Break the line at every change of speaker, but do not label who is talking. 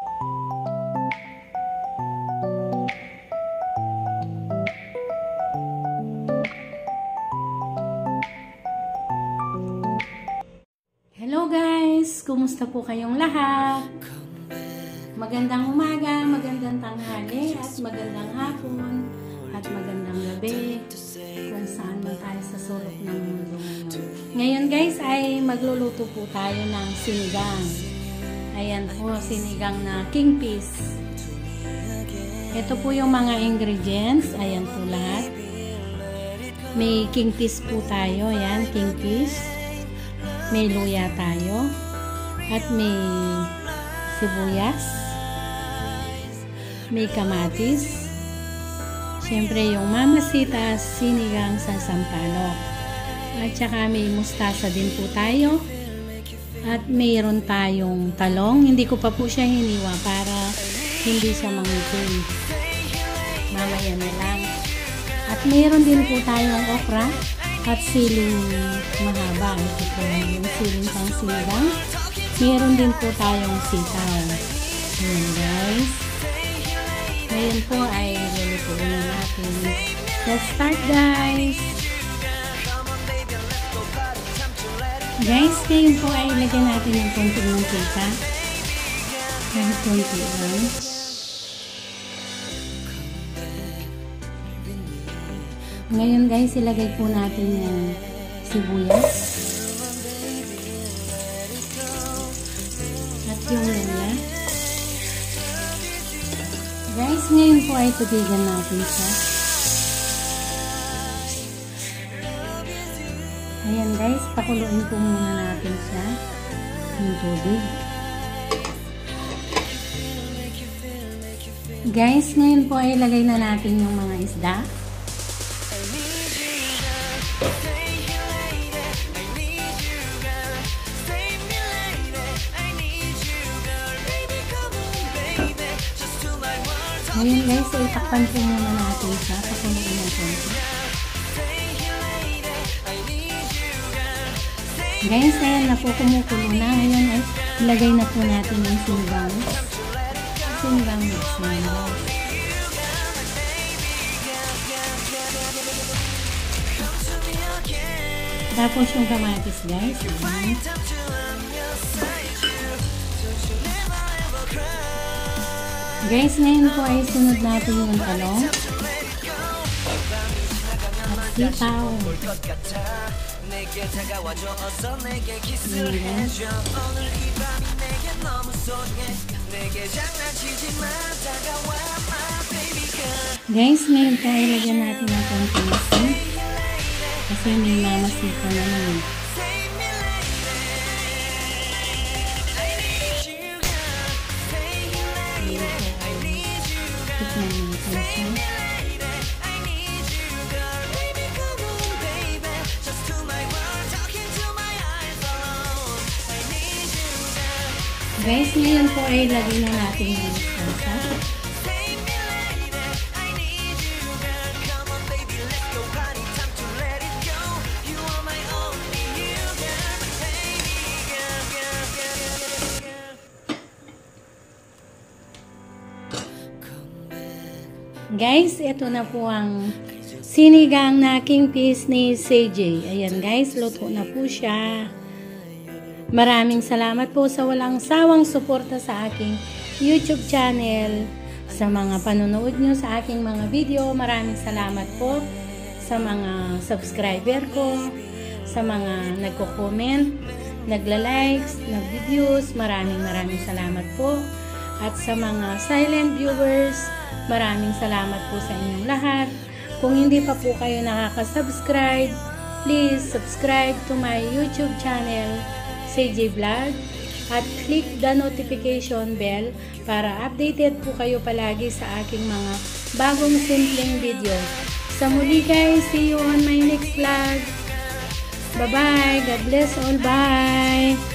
Hello guys! Kumusta po kayong lahat? Magandang umaga, magandang tanghali, at magandang hapon, at magandang gabi kung saan man tayo sa sulok ng mundo ngayon. Ngayon guys ay magluluto po tayo ng sinigang. Ayan po, sinigang na king fish. Ito po yung mga ingredients. Ayan po lahat. May king fish po tayo. Ayan, king fish. May luya tayo. At may sibuyas. May kamatis. Siyempre yung mamasitas, sinigang sa sampalok. At saka may mustasa din po tayo. At mayroon tayong talong. Hindi ko pa po siya hiniwa para hindi siya mangitim. Mamaya na lang. At mayroon din po tayong okra at siling mahaba. Ito po yung siling pang sinigang. Mayroon din po tayong sitaw. Ayan guys. Ngayon po ay lulutuin na natin. Let's start guys! Guys, ngayon po ay ilagyan natin ng konting mantika. Kahit konti lang. Ngayon guys, ilagay po natin yung sibuyas. At yung luya. Guys, ngayon po ay tubigan natin siya. Ayan guys, pakuluin po muna natin siya ng tubig. Guys, ngayon po ay ilagay na natin yung mga isda. Ngayon guys, itakpan po muna natin siya. Pakuluin ng konti. Guys, ayan na po, kumukulo na. Ngayon ay ilagay na po natin yung sinigang. Sinigang mix na yun. Tapos yung kamatis guys. Ayan. Guys, ngayon po ay sunod natin yung talong. At sitaw. Guys, ngayon po ay lagyan natin ng konting asin. Kasi may mamasita na naman. Guys, ngayon po ay lagyan na natin yung mustasa. Guys, ito na po ang sinigang na king fish ni CJ. Ayan guys, luto na po siya. Maraming salamat po sa walang sawang suporta sa aking YouTube channel. Sa mga panonood nyo sa aking mga video, maraming salamat po sa mga subscriber ko, sa mga nagko-comment, nagla-likes, nag-views, maraming salamat po. At sa mga silent viewers, maraming salamat po sa inyong lahat. Kung hindi pa po kayo nakaka-subscribe, please subscribe to my YouTube channel, CJ Vlog, at click the notification bell para updated po kayo palagi sa aking mga bagong simpleng video. Sa muli guys, see you on my next vlog. Bye bye, God bless all, bye.